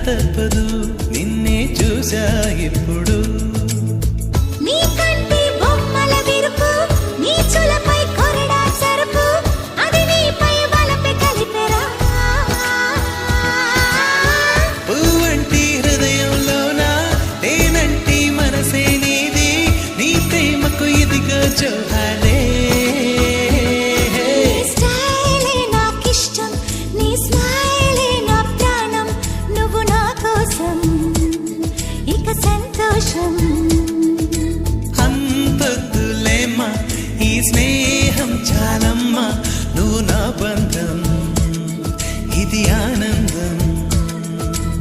తప్పదు నిన్నే చూసా ఇప్పుడు నీ కంటి బొమ్మల విరుపు నీ చులపై కొరడా సరుపు అది నీపై వలపే కలిపెరా పువ్వంటి హృదయంలోన తేనంటి మనసే నీది నీ ప్రేమకు ఇదిగో జోహాలే అంతొద్దులేమ్మా ఈ స్నేహం చాలమ్మా నువ్వు నా బంధం ఇది ఆనందం